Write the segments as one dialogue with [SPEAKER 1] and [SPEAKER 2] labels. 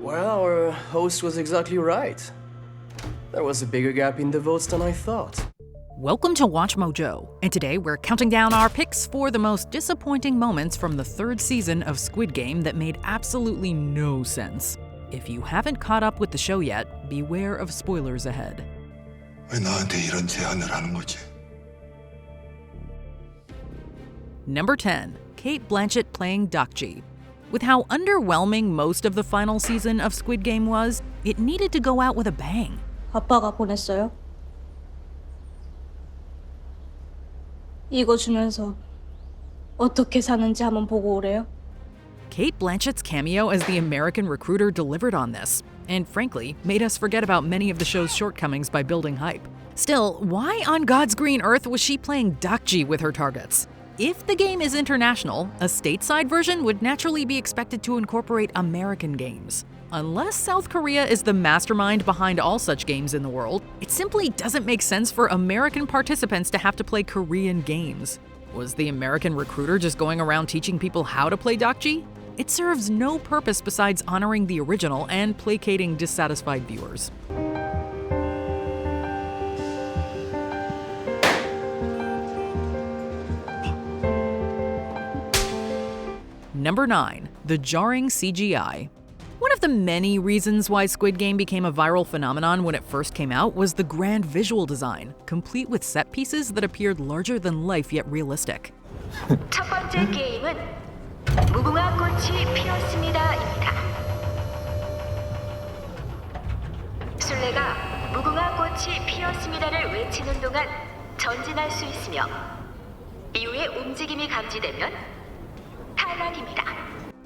[SPEAKER 1] Well, our host was exactly right. There was a bigger gap in the votes than I thought.
[SPEAKER 2] Welcome to Watch Mojo, and today we're counting down our picks for the most disappointing moments from the third season of Squid Game that made absolutely no sense. If you haven't caught up with the show yet, beware of spoilers ahead.
[SPEAKER 3] 왜 나한테 이런 제안을 하는 거지?
[SPEAKER 2] Number 10. Cate Blanchett playing Dakji. With how underwhelming most of the final season of Squid Game was, it needed to go out with a bang.
[SPEAKER 4] 아빠가 보냈어요. 이거 주면서 어떻게 사는지 한번 보고 오래요.
[SPEAKER 2] Cate Blanchett's cameo as the American recruiter delivered on this, and frankly, made us forget about many of the show's shortcomings by building hype. Still, why on God's green earth was she playing Dakji with her targets? If the game is international, a stateside version would naturally be expected to incorporate American games. Unless South Korea is the mastermind behind all such games in the world, it simply doesn't make sense for American participants to have to play Korean games. Was the American recruiter just going around teaching people how to play Dakji? It serves no purpose besides honoring the original and placating dissatisfied viewers. Number 9. The jarring CGI. One of the many reasons why Squid Game became a viral phenomenon when it first came out was the grand visual design, complete with set pieces that appeared larger than life yet realistic.
[SPEAKER 5] 첫 번째 게임은 무궁화 꽃이 피었습니다입니다. 술래가 무궁화 꽃이 피었습니다를 외치는 동안 전진할 수 있으며 이후에 움직임이 감지되면 탈락입니다.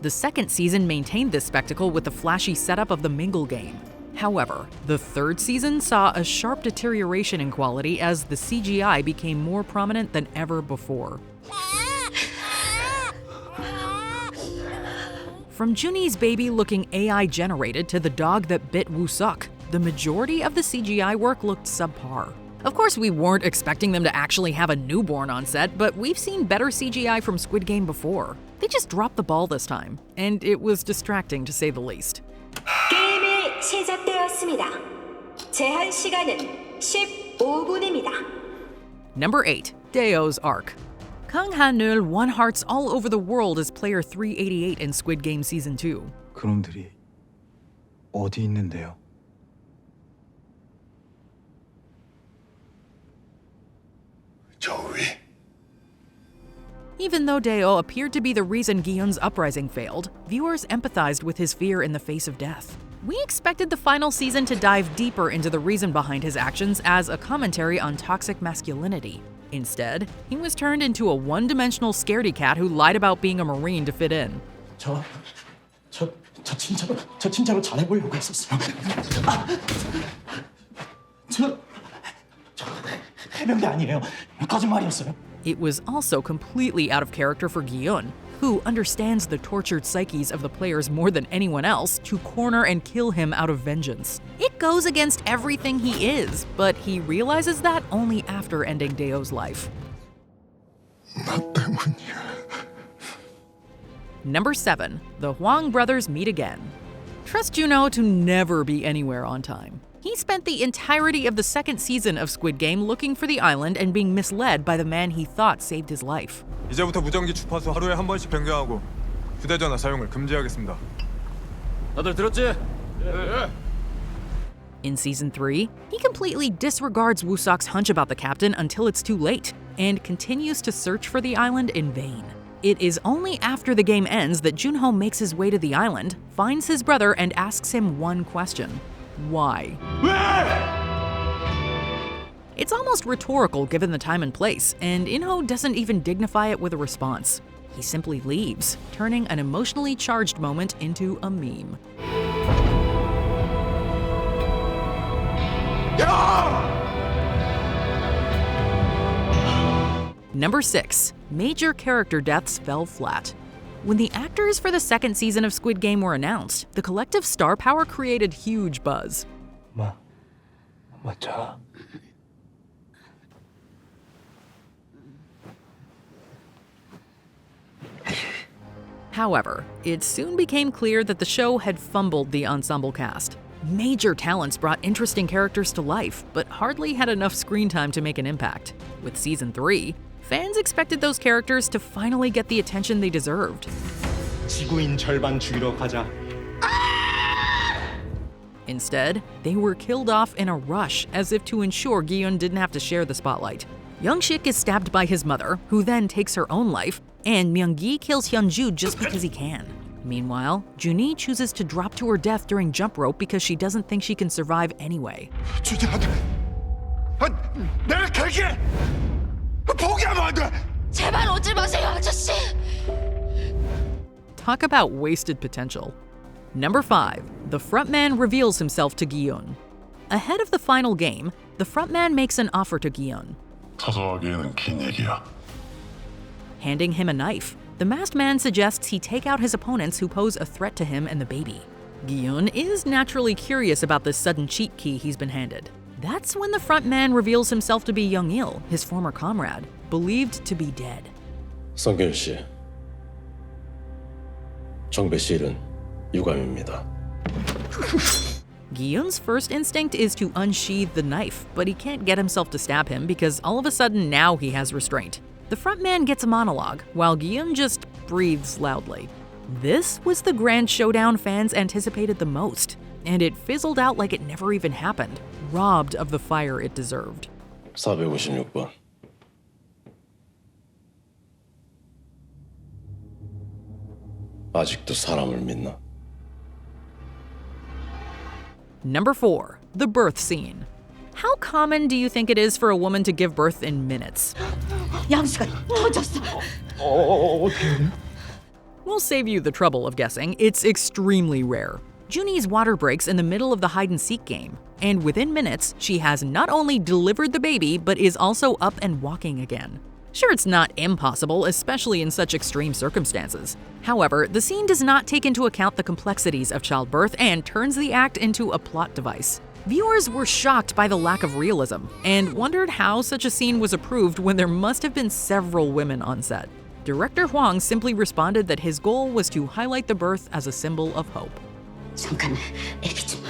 [SPEAKER 2] The second season maintained this spectacle with the flashy setup of the Mingle game. However, the third season saw a sharp deterioration in quality as the CGI became more prominent than ever before. From Jun-hee's baby looking AI-generated to the dog that bit Woo-suk, the majority of the CGI work looked subpar. Of course, we weren't expecting them to actually have a newborn on set, but we've seen better CGI from Squid Game before. They just dropped the ball this time, and it was distracting to say the least.
[SPEAKER 5] 게임이 시작되었습니다. 제한 시간은 15분입니다.
[SPEAKER 2] Number 8. Deos arc. Kang Han-neul won hearts all over the world as player 388 in Squid Game Season 2.
[SPEAKER 3] 그놈들이 어디 있는데요? 저 위.
[SPEAKER 2] Even though Deo appeared to be the reason gi-hun's uprising failed, viewers empathized with his fear in the face of death. We expected the final season to dive deeper into the reason behind his actions as a commentary on toxic masculinity. Instead, he was turned into a one-dimensional scaredy cat who lied about being a Marine to fit in.
[SPEAKER 6] 저 진짜로 잘해보려고 했었어요. 저 해병대 아니에요. 거짓말이었어요.
[SPEAKER 2] It was also completely out of character for gi-hun, who understands the tortured psyches of the players more than anyone else, to corner and kill him out of vengeance. It goes against everything he is, but he realizes that only after ending Deo's life.
[SPEAKER 3] 나 때문이야.
[SPEAKER 2] Number 7. The Hwang brothers meet again. Trust Jun-ho to never be anywhere on time. He spent the entirety of the second season of Squid Game looking for the island and being misled by the man he thought saved his life.
[SPEAKER 7] 이제부터 무전기 주파수 하루에 한 번씩 변경하고 휴대전화 사용을 금지하겠습니다.
[SPEAKER 6] 다들 들었지?
[SPEAKER 2] In Season 3, he completely disregards Woo-suk's hunch about the captain until it's too late, and continues to search for the island in vain. It is only after the game ends that Jun-ho makes his way to the island, finds his brother, and asks him one question. Why? It's almost rhetorical given the time and place, and In-ho doesn't even dignify it with a response. He simply leaves, turning an emotionally charged moment into a meme. Number 6. Major character deaths fell flat. When the actors for the second season of Squid Game were announced, the collective star power created huge buzz.
[SPEAKER 6] 맞아.
[SPEAKER 2] However, it soon became clear that the show had fumbled the ensemble cast. Major talents brought interesting characters to life, but hardly had enough screen time to make an impact. With Season 3, fans expected those characters to finally get the attention they deserved.
[SPEAKER 8] 지구인 절반 죽이러 가자.
[SPEAKER 2] Instead, they were killed off in a rush, as if to ensure gi-hun didn't have to share the spotlight. Young-sik is stabbed by his mother, who then takes her own life, and Myung-gi kills Hyun-ju just because he can. Meanwhile, Jun-hee chooses to drop to her death during jump rope because she doesn't think she can survive anyway.
[SPEAKER 3] 주지 안 돼. 내가 갈게. 포기하면 안 돼.
[SPEAKER 4] 제발 오지 마세요, 아저씨.
[SPEAKER 2] Talk about wasted potential. Number 5. The frontman reveals himself to gi-hun. Ahead of the final game, the frontman makes an offer to gi-hun.
[SPEAKER 3] 사소하기에는 긴 얘기야.
[SPEAKER 2] Handing him a knife, the masked man suggests he take out his opponents who pose a threat to him and the baby. Gi-hun is naturally curious about this sudden cheat key he's been handed. That's when the frontman reveals himself to be Young-il, his former comrade, believed to be dead.
[SPEAKER 9] 성균 씨, 정배 씨는 유감입니다.
[SPEAKER 2] Gi-hun's first instinct is to unsheathe the knife, but he can't get himself to stab him because all of a sudden now he has restraint. The frontman gets a monologue, while gi-hun just breathes loudly. This was the grand showdown fans anticipated the most, and it fizzled out like it never even happened, robbed of the fire it deserved.
[SPEAKER 9] 456번. 아직도 사람을 믿나?
[SPEAKER 2] Number 4. The birth scene. How common do you think it is for a woman to give birth in minutes?
[SPEAKER 4] 양수가 터졌어.
[SPEAKER 2] We'll save you the trouble of guessing. It's extremely rare. Jun-hee's water breaks in the middle of the hide-and-seek game, and within minutes, she has not only delivered the baby, but is also up and walking again. Sure, it's not impossible, especially in such extreme circumstances. However, the scene does not take into account the complexities of childbirth and turns the act into a plot device. Viewers were shocked by the lack of realism and wondered how such a scene was approved when there must have been several women on set. Director Hwang simply responded that his goal was to highlight the birth as a symbol of hope.
[SPEAKER 4] 잠깐, 애기 좀.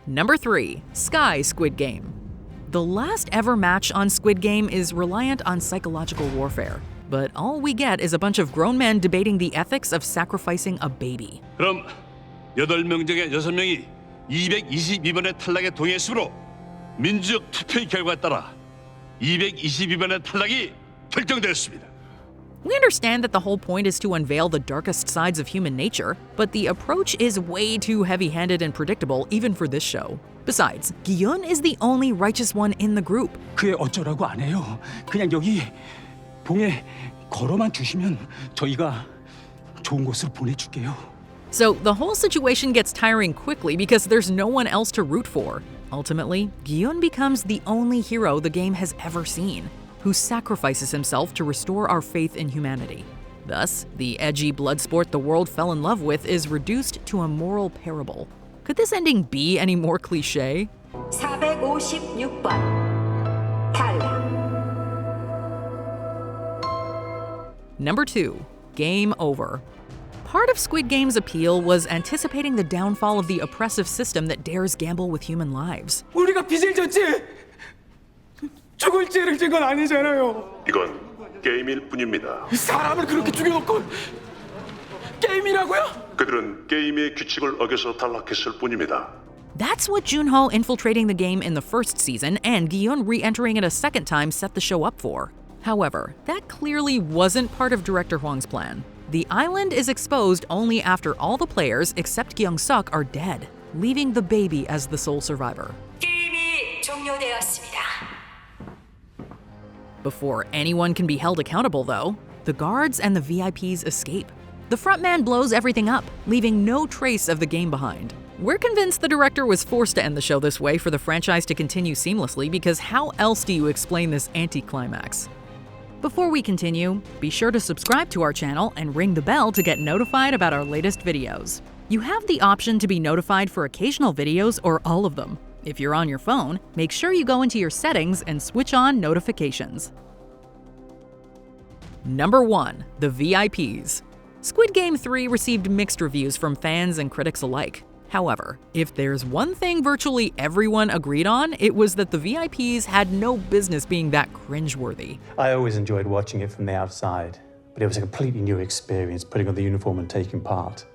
[SPEAKER 2] Number 3. Sky Squid Game. The last ever match on Squid Game is reliant on psychological warfare, but all we get is a bunch of grown men debating the ethics of sacrificing a baby.
[SPEAKER 10] 그럼 8명 중에 6명이 222번의 탈락에 동의했으므로 민주적 투표의 결과에 따라 222번의 탈락이 결정되었습니다.
[SPEAKER 2] We understand that the whole point is to unveil the darkest sides of human nature, but the approach is way too heavy-handed and predictable even for this show. Besides, gi-hun is the only righteous one in the group.
[SPEAKER 6] 그게 어쩌라고 안 해요. 그냥 여기 봉에 걸어만 주시면 저희가 좋은 곳으로 보내줄게요.
[SPEAKER 2] So the whole situation gets tiring quickly because there's no one else to root for. Ultimately, gi-hun becomes the only hero the game has ever seen, who sacrifices himself to restore our faith in humanity. Thus, the edgy blood sport the world fell in love with is reduced to a moral parable. Could this ending be any more cliché?
[SPEAKER 5] 456번 탈락.
[SPEAKER 2] Number 2. Game over. Part of Squid Game's appeal was anticipating the downfall of the oppressive system that dares gamble with human lives.
[SPEAKER 1] 우리가 빚을 졌지. 죽을 죄를 진 건 아니잖아요.
[SPEAKER 11] 이건 게임일 뿐입니다.
[SPEAKER 1] 사람을 그렇게 죽여놓고 게임이라고요?
[SPEAKER 11] 그들은 게임의 규칙을 어겨서 탈락했을 뿐입니다.
[SPEAKER 2] That's what Jun-hee infiltrating the game in the first season and gi-hun re-entering it a second time set the show up for. However, that clearly wasn't part of Director Hwang's plan. The island is exposed only after all the players except Kyung-suk are dead, leaving the baby as the sole survivor.
[SPEAKER 5] 게임이 종료되었습니다.
[SPEAKER 2] Before anyone can be held accountable, though, the guards and the VIPs escape. The frontman blows everything up, leaving no trace of the game behind. We're convinced the director was forced to end the show this way for the franchise to continue seamlessly, because how else do you explain this anti-climax? Before we continue, be sure to subscribe to our channel and ring the bell to get notified about our latest videos. You have the option to be notified for occasional videos or all of them. If you're on your phone, make sure you go into your settings and switch on notifications. Number 1. The VIPs. Squid Game 3 received mixed reviews from fans and critics alike. However, if there's one thing virtually everyone agreed on, it was that the VIPs had no business being that cringe-worthy.
[SPEAKER 12] I always enjoyed watching it from the outside, but it was a completely new experience putting on the uniform and taking part.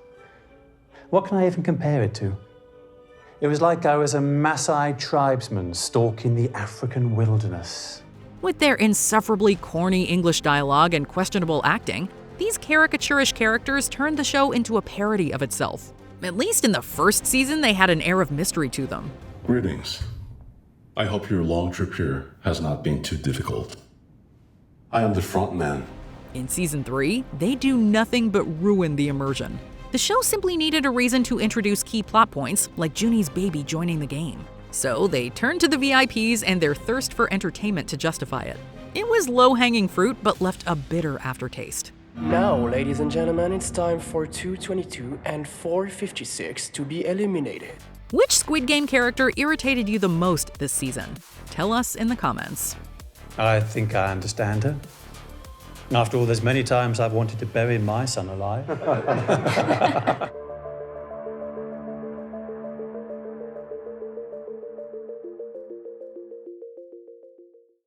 [SPEAKER 12] What can I even compare it to? It was like I was a Maasai tribesman stalking the African wilderness.
[SPEAKER 2] With their insufferably corny English dialogue and questionable acting, these caricaturish characters turned the show into a parody of itself. At least in the first season, they had an air of mystery to them.
[SPEAKER 9] Greetings. I hope your long trip here has not been too difficult. I am the frontman.
[SPEAKER 2] In season 3, they do nothing but ruin the immersion. The show simply needed a reason to introduce key plot points, like Jun-hee's baby joining the game. So they turned to the VIPs and their thirst for entertainment to justify it. It was low-hanging fruit, but left a bitter aftertaste.
[SPEAKER 1] Now, ladies and gentlemen, it's time for 222 and 456 to be eliminated.
[SPEAKER 2] Which Squid Game character irritated you the most this season? Tell us in the comments.
[SPEAKER 12] I think I understand her. After all, there's many times I've wanted to bury my son alive.